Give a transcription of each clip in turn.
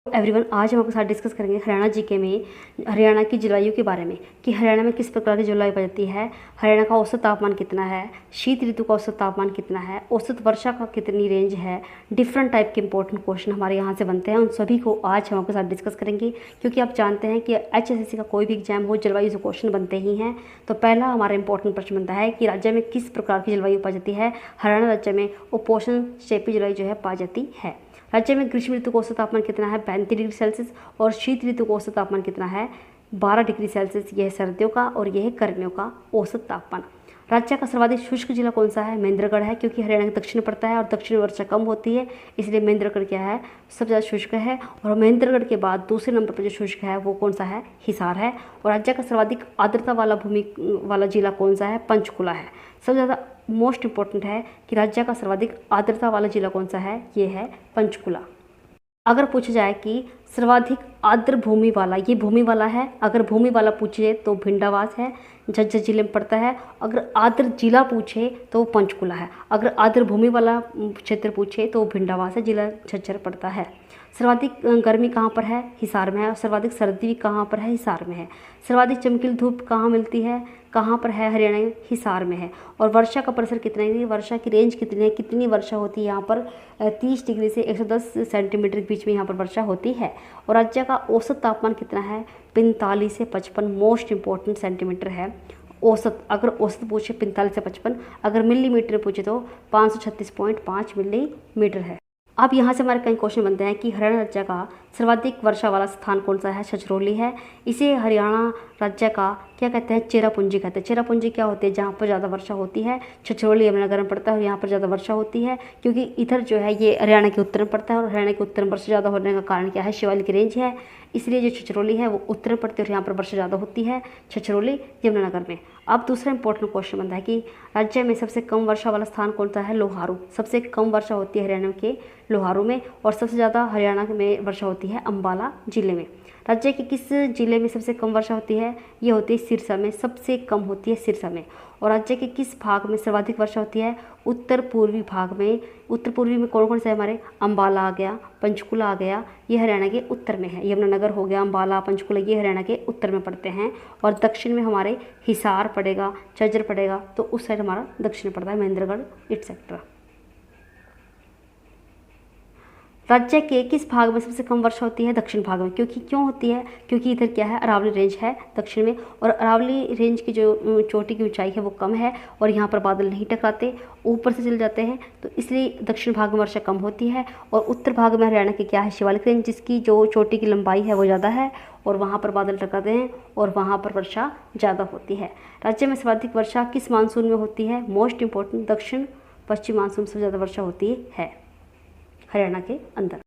Everyone, आज हम आपके साथ डिस्कस करेंगे हरियाणा जीके में हरियाणा की जलवायु के बारे में कि हरियाणा में किस प्रकार की जलवायु पाई जाती है, हरियाणा का औसत तापमान कितना है, शीत ऋतु का औसत तापमान कितना है, औसत वर्षा का कितनी रेंज है। डिफरेंट टाइप के इंपॉर्टेंट क्वेश्चन हमारे यहाँ से बनते हैं, उन सभी को आज हम आपके साथ डिस्कस करेंगे। क्योंकि आप जानते हैं कि HSSC का कोई भी एग्जाम हो, जलवायु से क्वेश्चन बनते ही हैं। तो पहला हमारा इंपॉर्टेंट प्रश्न बनता है कि राज्य में किस प्रकार की जलवायु पाई जाती है। हरियाणा राज्य में उपोष्ण क्षेत्रीय जलवायु जो है पाई जाती है। राज्य में ग्रीष्म ऋतु का औसत तापमान कितना है, 35 डिग्री सेल्सियस, और शीत ऋतु का औसत तापमान कितना है, 12 डिग्री सेल्सियस। यह है सर्दियों का और यह है गर्मियों का औसत तापमान। राज्य का सर्वाधिक शुष्क जिला कौन सा है, महेंद्रगढ़ है, क्योंकि हरियाणा के दक्षिण पड़ता है और दक्षिण में वर्षा कम होती है, इसलिए महेंद्रगढ़ क्या है, सबसे ज़्यादा शुष्क है। और महेंद्रगढ़ के बाद दूसरे नंबर पर जो शुष्क है वो कौन सा है, हिसार है। और राज्य का सर्वाधिक आर्द्रता वाला भूमि वाला जिला कौन सा है, पंचकुला है। सबसे ज़्यादा मोस्ट इंपॉर्टेंट है कि राज्य का सर्वाधिक आर्द्रता वाला जिला कौन सा है, ये है पंचकुला। अगर पूछा जाए कि सर्वाधिक आर्द्र भूमि वाला, ये भूमि वाला है, अगर भूमि वाला पूछे तो भिंडावास है, झज्जर जिले में पड़ता है। अगर आर्द्र जिला पूछे तो पंचकुला है। अगर आर्द्र भूमि वाला क्षेत्र पूछे तो भिंडावास है, जिला झज्जर पड़ता है। सर्वाधिक गर्मी कहाँ पर है, हिसार में है। और सर्वाधिक सर्दी कहाँ पर है, हिसार में है। सर्वाधिक चमकीली धूप कहाँ मिलती है, कहाँ पर है, हरियाणा में, हिसार में है। और वर्षा का परिसर कितना है, वर्षा की रेंज कितनी है, कितनी वर्षा होती है यहाँ पर, 30 डिग्री से 110 सेंटीमीटर के बीच में यहाँ पर वर्षा होती है। और राज्य का औसत तापमान कितना है, 45 से 55 मोस्ट इंपॉर्टेंट सेंटीमीटर है औसत। अगर औसत पूछे 45 से 55, अगर मिलीमीटर पूछे तो 536.5 मिलीमीटर है। अब यहाँ से हमारे कई क्वेश्चन बनते हैं कि हरियाणा राज्य का सर्वाधिक वर्षा वाला स्थान कौन सा है, छछरौली है। इसे हरियाणा राज्य का क्या कहते हैं, चेरापूंजी कहते हैं। चेरापूंजी क्या होती है, जहाँ पर ज़्यादा वर्षा होती है। छछरौली यमुनानगर में पड़ता है और यहाँ पर ज़्यादा वर्षा होती है, क्योंकि इधर जो है ये हरियाणा के उत्तर में पड़ता है। और हरियाणा के उत्तर में वर्षा ज़्यादा होने का कारण क्या है, शिवालिक रेंज है, इसलिए जो छछरौली है वो उत्तर में पड़ती है और यहाँ पर वर्षा ज़्यादा होती है, छछरौली यमुनानगर में। अब दूसरा इंपॉर्टेंट क्वेश्चन बनता है कि राज्य में सबसे कम वर्षा वाला स्थान कौन सा है, लोहारू। सबसे कम वर्षा होती है हरियाणा के लोहारू में, और सबसे ज़्यादा हरियाणा में वर्षा होती है अम्बाला जिले में। राज्य के किस जिले में सबसे कम वर्षा होती है, ये होती है सिरसा में, सबसे कम होती है सिरसा में। और राज्य के किस भाग में सर्वाधिक वर्षा होती है, उत्तर पूर्वी भाग में। उत्तर पूर्वी में कौन कौन सा है हमारे, अम्बाला आ गया, पंचकुला आ गया, ये हरियाणा के उत्तर में है। यमुनानगर हो गया, अम्बाला, पंचकुला, ये हरियाणा के उत्तर में पड़ते हैं। और दक्षिण में हमारे हिसार पड़ेगा, झज्जर पड़ेगा, तो उस साइड हमारा दक्षिण पड़ता है, महेंद्रगढ़ एटसेट्रा। राज्य के किस भाग में सबसे कम वर्षा होती है, दक्षिण भाग में। क्यों होती है, क्योंकि इधर क्या है, अरावली रेंज है दक्षिण में, और अरावली रेंज की जो चोटी की ऊंचाई है वो कम है, और यहाँ पर बादल नहीं टकराते, ऊपर से चले जाते हैं, तो इसलिए दक्षिण भाग में वर्षा कम होती है। और उत्तर भाग में हरियाणा की क्या है, शिवालिक रेंज, जिसकी जो चोटी की लंबाई है वो ज़्यादा है, और वहाँ पर बादल टकराते हैं और वहाँ पर वर्षा ज़्यादा होती है। राज्य में सर्वाधिक वर्षा किस मानसून में होती है, मोस्ट इंपॉर्टेंट, दक्षिण पश्चिम मानसून से ज़्यादा वर्षा होती है हरियाणा के अंदर।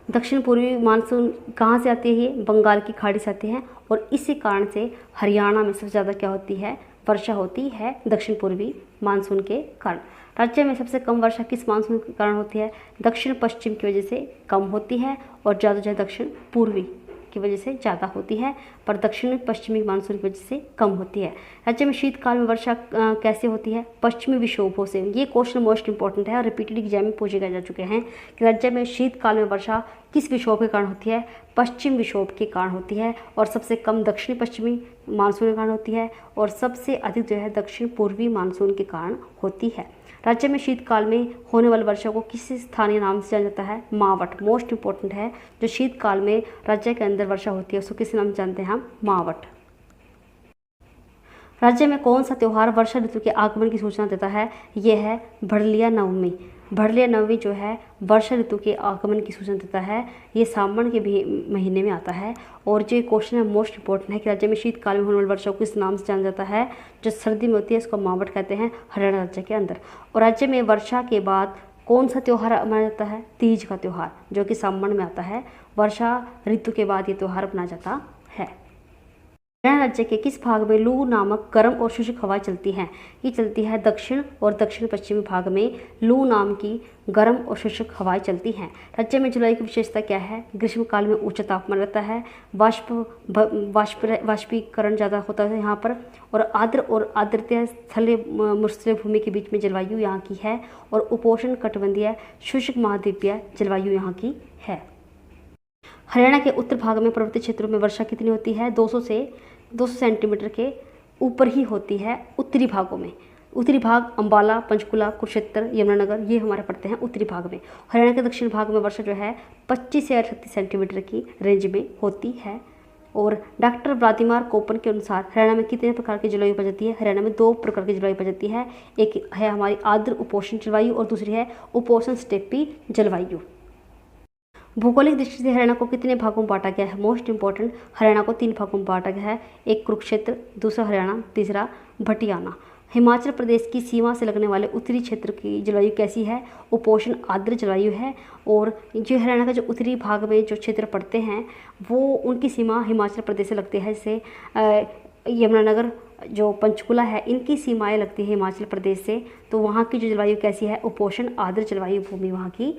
दक्षिण पूर्वी मानसून कहाँ से आती है, बंगाल की खाड़ी से आती है, और इसी कारण से हरियाणा में सबसे ज़्यादा क्या होती है, वर्षा होती है दक्षिण पूर्वी मानसून के कारण। राज्य में सबसे कम वर्षा किस मानसून के कारण होती है, दक्षिण पश्चिम की वजह से कम होती है, और ज़्यादा जो है दक्षिण पूर्वी की वजह से ज़्यादा होती है, पर दक्षिण पश्चिमी मानसून की वजह से कम होती है। राज्य में शीतकाल में वर्षा कैसे होती है, पश्चिमी विक्षोभों से। ये क्वेश्चन मोस्ट इंपॉर्टेंट है और रिपीटेड एग्जाम में पूछे जा चुके हैं कि राज्य में शीतकाल में वर्षा किस विक्षोभ के कारण होती है, पश्चिम विक्षोभ के कारण होती है, और सबसे कम दक्षिणी पश्चिमी मानसून के कारण होती है, और सबसे अधिक जो है दक्षिण पूर्वी मानसून के कारण होती है। राज्य में शीतकाल में होने वाली वर्षा को किस स्थानीय नाम से जाना जाता है, मावट। मोस्ट इंपॉर्टेंट है, जो शीतकाल में राज्य के अंदर वर्षा होती है उसको किस नाम से जानते हैं हम, मावट। राज्य में कौन सा त्यौहार वर्षा ऋतु के आगमन की सूचना देता है, यह है भड़लिया नवमी। भड़लिया नवमी जो है वर्षा ऋतु के आगमन की सूचना देता है, ये सावन के भी महीने में आता है। और जो क्वेश्चन है मोस्ट इंपॉर्टेंट है कि राज्य में शीतकाल में होने वाली वर्षा को किस नाम से जाना जाता है, जो सर्दी में होती है इसको मावट कहते हैं हरियाणा राज्य के अंदर। और राज्य में वर्षा के बाद कौन सा त्यौहार मनाया जाता है, तीज का त्यौहार, जो कि सावन में आता है। वर्षा ऋतु के बाद ये त्यौहार मनाया जाता है। हरियाणा राज्य के किस भाग में लू नामक गर्म और शुष्क हवा चलती हैं, ये चलती है दक्षिण और दक्षिण पश्चिमी भाग में लू नाम की गर्म और शुष्क हवाएं चलती हैं। राज्य में जलवायु की विशेषता क्या है, ग्रीष्मकाल में उच्च तापमान रहता है, वाष्पीकरण ज़्यादा होता है यहाँ पर, और आर्द्रता स्थलीय मृष्टीय भूमि के बीच में जलवायु यहाँ की है, और उपोष्ण कटिबंधीय शुष्क महाद्वीपीय जलवायु यहाँ की है। हरियाणा के उत्तर भाग में पर्वतीय क्षेत्रों में वर्षा कितनी होती है? 200 सेंटीमीटर के ऊपर ही होती है उत्तरी भागों में। उत्तरी भाग अंबाला, पंचकुला, कुरुक्षेत्र, यमुनानगर, ये हमारे पड़ते हैं उत्तरी भाग में। हरियाणा के दक्षिण भाग में वर्षा जो है 25 से 38 सेंटीमीटर की रेंज में होती है। और डॉक्टर व्लादिमीर कोपन के अनुसार हरियाणा में कितने प्रकार की जलवायु पाई जाती है? हरियाणा में 2 प्रकार की जलवायु पाई जाती है। एक है हमारी आर्द्र उपोष्ण जलवायु और दूसरी है उपोष्ण स्टेपी जलवायु। भौगोलिक दृष्टि से हरियाणा को कितने भागों में बांटा गया है? मोस्ट इंपॉर्टेंट, हरियाणा को 3 भागों में बांटा गया है। एक कुरुक्षेत्र, दूसरा हरियाणा, तीसरा भटियाना। हिमाचल प्रदेश की सीमा से लगने वाले उत्तरी क्षेत्र की जलवायु कैसी है? उपोष्ण आर्द्र जलवायु है। और जो हरियाणा का जो उत्तरी भाग में जो क्षेत्र पड़ते हैं वो उनकी सीमा हिमाचल प्रदेश से लगती है। जैसे यमुनानगर, जो पंचकुला है, इनकी सीमाएं लगती है हिमाचल प्रदेश से। तो वहाँ की जो जलवायु कैसी है? उपोष्ण आर्द्र जलवायु भूमि वहाँ की